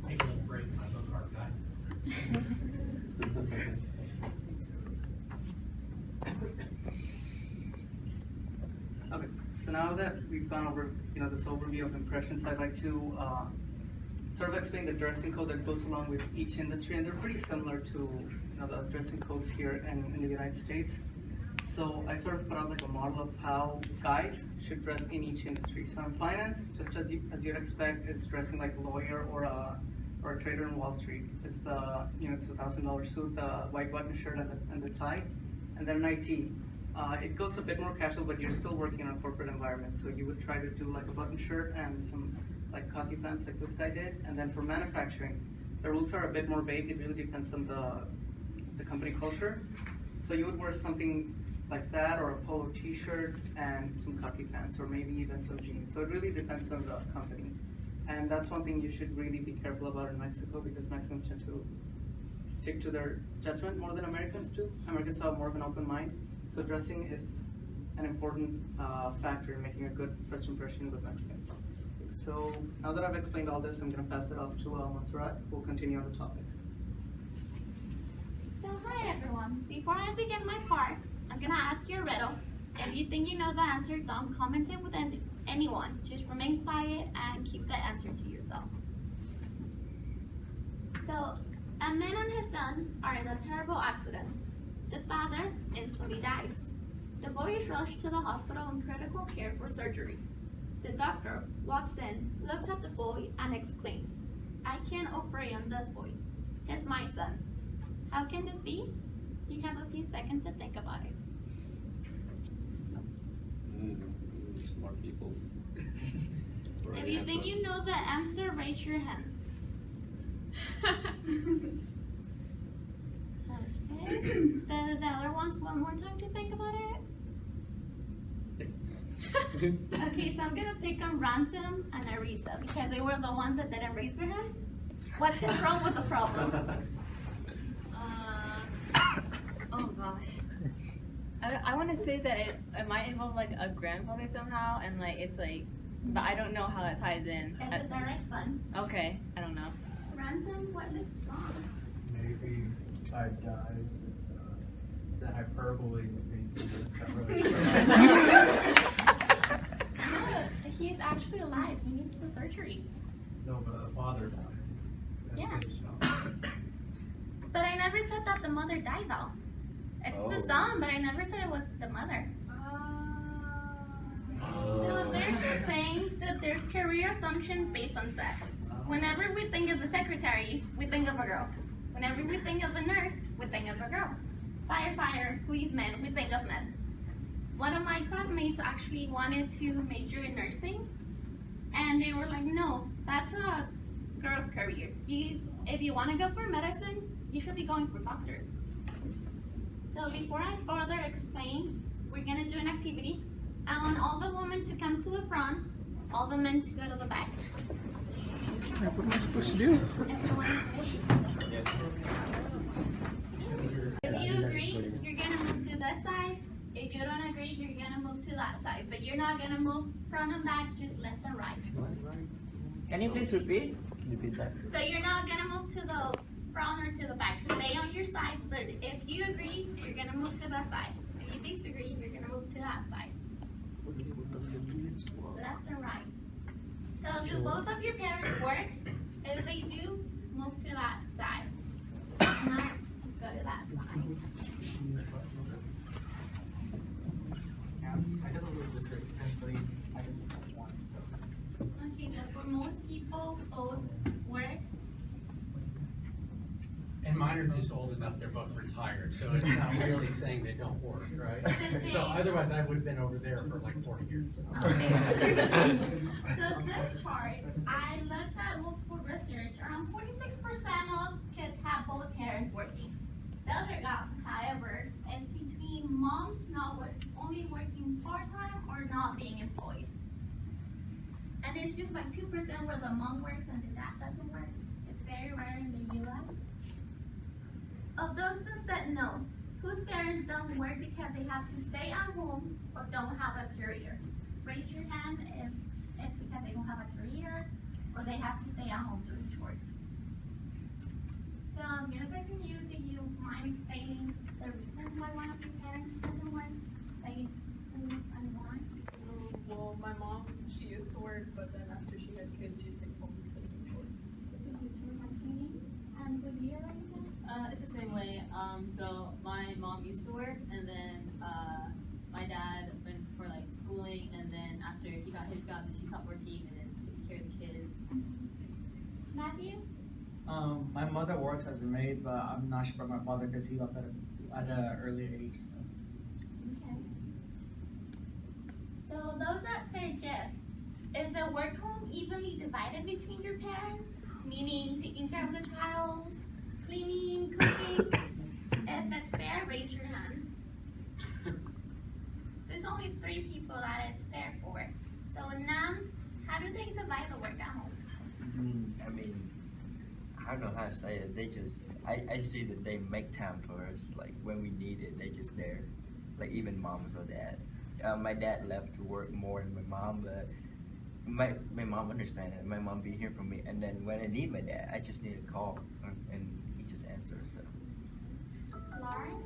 Take a little break, my little card guy. Okay, so now that we've gone over, you know, this overview of impressions, I'd like to sort of explain the dressing code that goes along with each industry, and they're pretty similar to, you know, the dressing codes here in the United States. So I sort of put out like a model of how guys should dress in each industry. So in finance, just as you'd expect, is dressing like a lawyer or a trader in Wall Street. It's the, you know, it's the $1,000 suit, the white button shirt and the tie. And then in IT, it goes a bit more casual, but you're still working in a corporate environment. So you would try to do like a button shirt and some like khaki pants like this guy did. And then for manufacturing, the rules are a bit more vague. It really depends on the company culture. So you would wear something like that, or a polo t-shirt and some khaki pants, or maybe even some jeans. So it really depends on the company. And that's one thing you should really be careful about in Mexico, because Mexicans tend to stick to their judgment more than Americans do. Americans have more of an open mind. So dressing is an important factor in making a good first impression with Mexicans. So now that I've explained all this, I'm going to pass it off to Monsserrat, who will continue on the topic. So hi everyone. Before I begin my part, I'm going to ask you a riddle. If you think you know the answer, don't comment it with anyone. Just remain quiet and keep the answer to yourself. So, a man and his son are in a terrible accident. The father instantly dies. The boy is rushed to the hospital in critical care for surgery. The doctor walks in, looks at the boy, and exclaims, "I can't operate on this boy. He's my son." How can this be? You have a few seconds to think about it. Smart peoples. If you think you know the answer, raise your hand. Okay. The other ones, one more time to think about it. Okay, so I'm gonna pick on Ransom and Arisa because they were the ones that didn't raise their hand. What's wrong with the problem? Oh gosh. I want to say that it might involve like a grandfather somehow, and like it's like, but I don't know how that ties in. It's a direct son. Okay, I don't know. Ransom, what looks wrong? Maybe 5 guys. It's a hyperbole that means it's not really. No, he's actually alive. He needs the surgery. No, but the father died. Yeah. But I never said that the mother died though. It's the son, but I never said it was the mother. So there's the thing that there's career assumptions based on sex. Whenever we think of a secretary, we think of a girl. Whenever we think of a nurse, we think of a girl. Firefighter, policeman, we think of men. One of my classmates actually wanted to major in nursing, And they were like, no, that's a girl's career. If you want to go for medicine, you should be going for doctor. So before I further explain, we're gonna do an activity. I want all the women to come to the front, all the men to go to the back. What am I supposed to do? If you agree, you're gonna move to this side. If you don't agree, you're gonna move to that side. But you're not gonna move front and back, just left and right. Can you please repeat? Repeat that. So you're not gonna move to the front or to the back. Stay on your side, but if you agree, you're gonna move to that side. If you disagree, you're gonna move to that side. Left and right. So do both of your parents work? If they do, move to that side. If not, go to that side. I guess I'll go this way, technically, I just have one, so. Okay, so for most people, both work. And mine are just old enough, they're both retired, so it's not really saying they don't work, right? So otherwise I would have been over there for like 40 years. So this part, I looked at multiple research. Around 46% of kids have both parents working. The other gap, however, is between moms only working part-time or not being employed. And it's just like 2% where the mom works and the dad doesn't work. It's very rare in the US. Of those that said no, whose parents don't work because they have to stay at home or don't have a career? Raise your hand if it's because they don't have a career or they have to stay at home doing chores. So I'm gonna pick on you. Do you mind explaining the reason why one of your parents doesn't work? Say who and why. Well, my mom, she used to work, but then after she had kids, she stayed home to do chores. And with you, Raisa? It's the same way. So my mom used to work, and then my dad went for like schooling, and then after he got his job, she stopped working and then took care of the kids. Matthew? My mother works as a maid, but I'm not sure about my father because he left at an early age. So. Okay. So those that say yes, is the work home evenly divided between your parents? Meaning taking care of the child, cleaning, cooking? If it's fair, raise your hand. So it's only 3 people that it's fair for. So Nam, how do they divide the work at home? I mean, I don't know how to say it. They just, I see that they make time for us. Like when we need it, they just there. Like even moms or dad. My dad left to work more than my mom, but my mom understands it. My mom be here for me, and then when I need my dad, I just need a call, and he just answers. So. Lauren?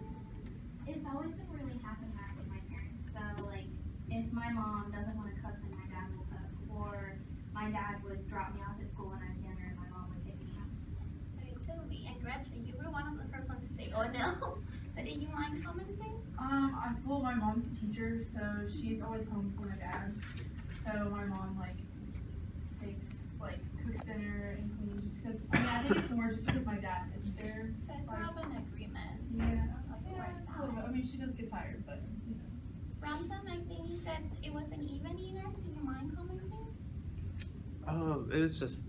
It's always been really half and half with my parents. So like, if my mom doesn't want to cook, then my dad will cook, or my dad would drop me off at school when I was younger, and my mom would pick me up. Okay, Timothy and Gretchen, you were one of the first ones to say, oh no. So do you mind commenting? Well, my mom's a teacher, so she's always home for my dad. So my mom cooks dinner and cleans just because. I mean, I think it's more just because my dad isn't there. So it's more of an agreement. Yeah. I mean, she does get tired, but you know. Ramson, I think you said it wasn't even either. Do you mind commenting? It was just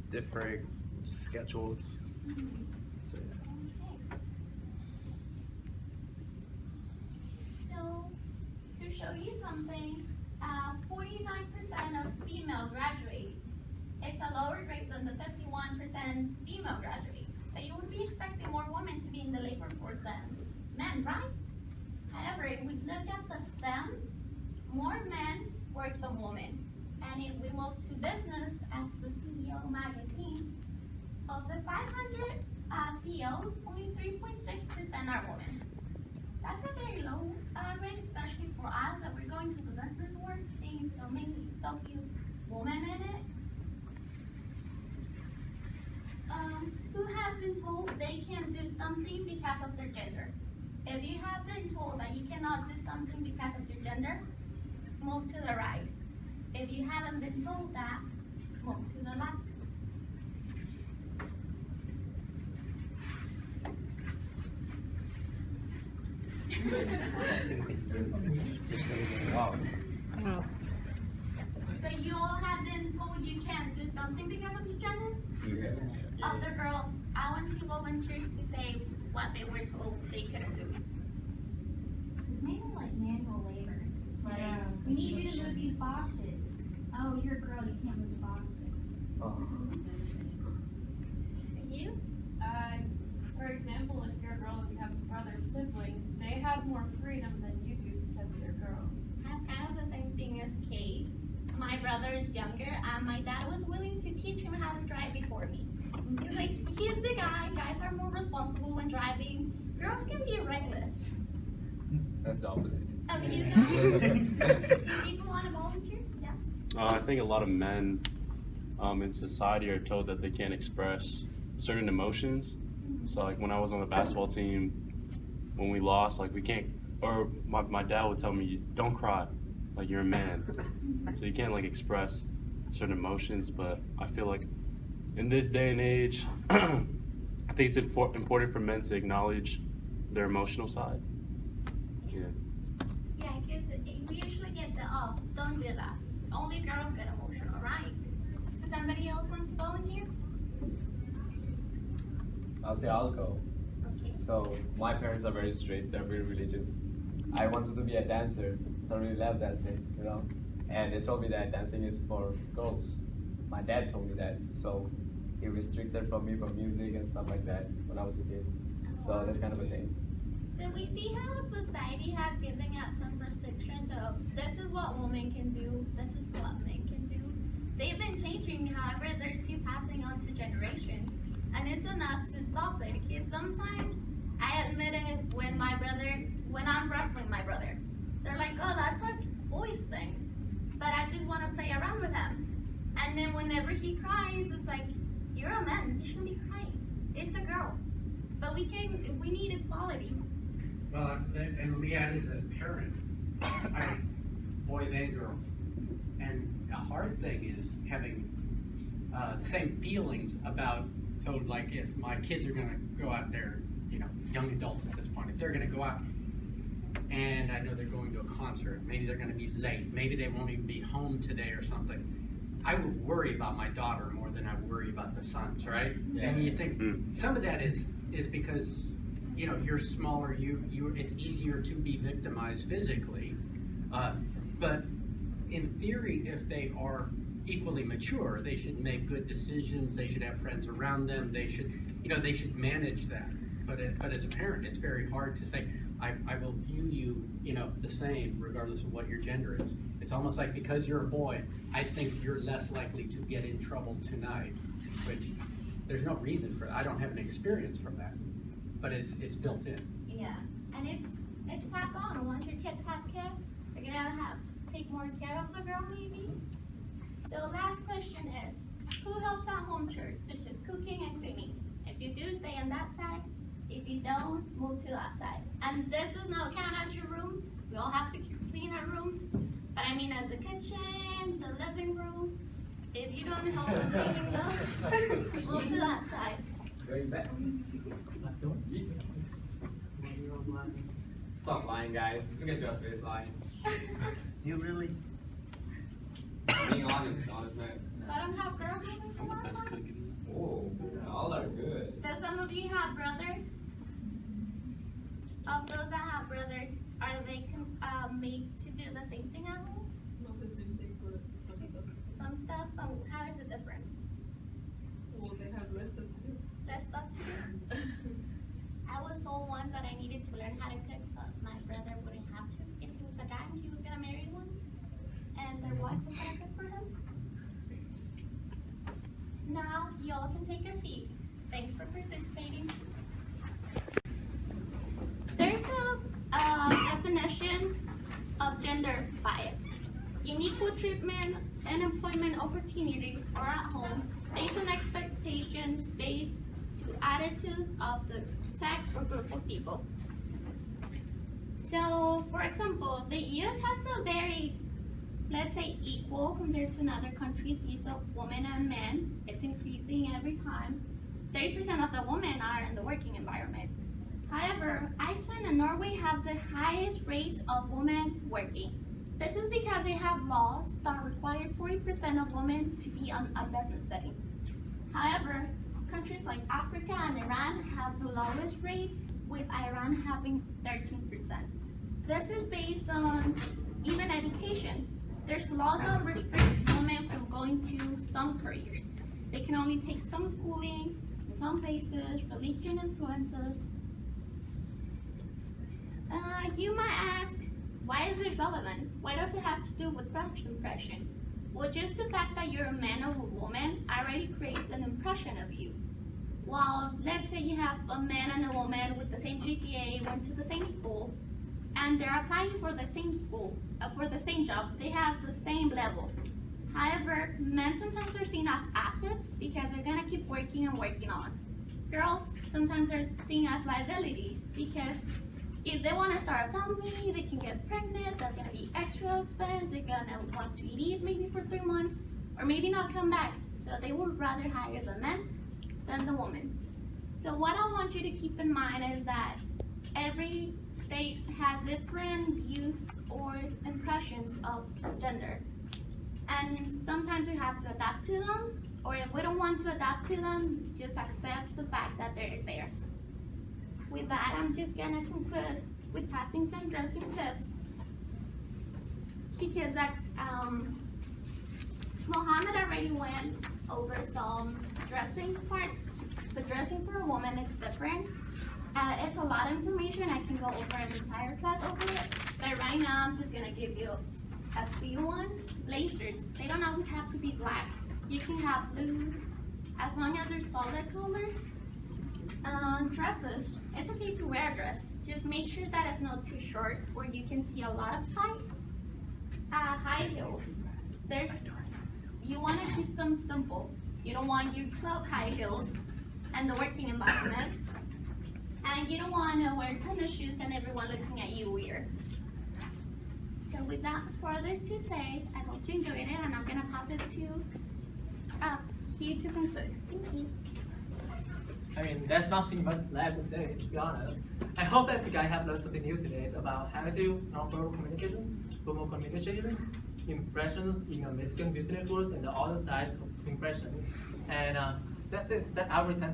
different schedules. So, yeah. So, to show you something, 49% of female graduates. It's a lower rate than the 51% female graduates. So you would be expecting more women to be in the labor force than men, right? However, if we look at the STEM, more men work than women. And if we move to business as the CEO magazine, of the 500 CEOs, only 3.6% are women. That's a very low rate, especially for us that we're going to the business world, seeing so few women in it. Who has been told they can do something because of their gender? If you have been told that you cannot do something because of your gender, move to the right. If you haven't been told that, move to the left. Wow. So you all have been something because of your gender? Of the girls, I want two volunteers to say what they were told they couldn't do. It's mainly like manual labor. Like, Yeah. we need you to move these boxes. Oh, you're a girl, you can't move the boxes. You? For example, if you're a girl and you have brother siblings, they have more freedom than you do because you're a girl. I have kind of the same thing as Kaisee. My brother is younger, and my dad was willing to teach him how to drive before me. Like, he's the guy. Guys are more responsible when driving. Girls can be reckless. That's the opposite. I mean, you know. People want to volunteer? Yes. I think a lot of men in society are told that they can't express certain emotions. So like when I was on the basketball team, when we lost, like we can't, or my dad would tell me, don't cry, like you're a man. So you can't like express certain emotions, but I feel like in this day and age, I think it's important for men to acknowledge their emotional side. Yeah. Yeah, because we usually get the, oh, don't do that. Only girls get emotional, right? Does somebody else wants to volunteer? I'll say I'll go. Okay. So my parents are very strict, they're very religious. I wanted to be a dancer, so I really love dancing, you know? And they told me that dancing is for girls. My dad told me that, so he restricted from me from music and stuff like that when I was a kid. So that's kind of a thing. So we see how society has given out some restrictions of this is what women can do, this is what men can do. They've been changing, however, they're still passing on to generations. And it's on us to stop it, because sometimes, I admit it, when I'm wrestling my brother, they're like, oh, that's a boy's thing. But I just want to play around with him. And then whenever he cries, it's like, you're a man, you shouldn't be crying. It's a girl. But we need equality. Well, and Leanne is a parent, I mean, boys and girls. And a hard thing is having the same feelings about, so like if my kids are gonna go out there, you know, young adults at this point, if they're gonna go out and I know they're going to a concert, maybe they're gonna be late, maybe they won't even be home today or something, I would worry about my daughter more than I worry about the sons, right? Yeah. And you think some of that is because, you know, you're smaller, it's easier to be victimized physically, but in theory, if they are equally mature, they should make good decisions, they should have friends around them, they should manage that. But as a parent, it's very hard to say, I will view you, you know, the same regardless of what your gender is. It's almost like because you're a boy, I think you're less likely to get in trouble tonight, which there's no reason for that. I don't have an experience from that, but it's built in. Yeah, and it's passed on. Once your kids have kids, they're gonna take more care of the girl maybe. So last question is, who helps at home chores such as cooking and cleaning? If you do, stay on that side. If you don't, move to that side. And this does not count as your room. We all have to clean our rooms. But I mean as the kitchen, the living room. If you don't help with cleaning those, move to that side. Going back. Stop lying, guys. Look at your face lying. You really? Being honest man. So I don't have girls moving to that side? Oh, all are good. Does some of you have brothers? Of those that have brothers, are they made to do the same thing at home? Not the same thing, but Some stuff, but how is it different? well, they have less stuff to do. Less stuff to do? I was told once that I needed to learn how to cook, but my brother wouldn't have to. If he was a guy, he was gonna marry once, and their wife was gonna cook for him. Now, y'all can take a seat. Thanks for participating. There's a definition of gender bias. Unequal treatment and employment opportunities are at home based on expectations based to attitudes of the sex or group of people. So, for example, the US has a very, let's say, equal compared to other countries piece of women and men. It's increasing every time. 30% of the women are in the working environment. However, Iceland and Norway have the highest rates of women working. This is because they have laws that require 40% of women to be on a business setting. However, countries like Africa and Iran have the lowest rates, with Iran having 13%. This is based on even education. There's laws that restrict women from going to some careers. They can only take some schooling, in some places, religion influences. You might ask, why is this relevant? Why does it have to do with first impressions? Well, just the fact that you're a man or a woman already creates an impression of you. While, let's say you have a man and a woman with the same GPA, went to the same school, and they're applying for the same school, for the same job, they have the same level. However, men sometimes are seen as assets because they're gonna keep working and working on. Girls sometimes are seen as liabilities because if they wanna start a family, they can get pregnant, that's gonna be extra expense, they're gonna want to leave maybe for 3 months, or maybe not come back. So they would rather hire the men than the woman. So what I want you to keep in mind is that every state has different views or impressions of gender. And sometimes we have to adapt to them, or if we don't want to adapt to them, just accept the fact that they're there. With that, I'm just gonna conclude with passing some dressing tips. Because Mohammad already went over some dressing parts, but dressing for a woman is different. It's a lot of information. I can go over an entire class over it, but right now I'm just gonna give you a few ones. Blazers, they don't always have to be black. You can have blues, as long as they're solid colors. Dresses, it's okay to wear a dress. Just make sure that it's not too short where you can see a lot of height. High heels, you want to keep them simple. You don't want your club high heels and the working environment. And you don't want to wear tennis shoes and everyone looking at you weird. So without further to say, I hope you enjoyed it, and I'm going to pass it to Hieu to conclude. Thank you. I mean, there's nothing much left to say, to be honest. I hope that you guys have learned something new today about how to do nonverbal communication, verbal communication, impressions in a Mexican business world, and the other sides of impressions. And that's it. That I will say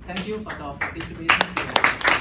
thank you for your participation today.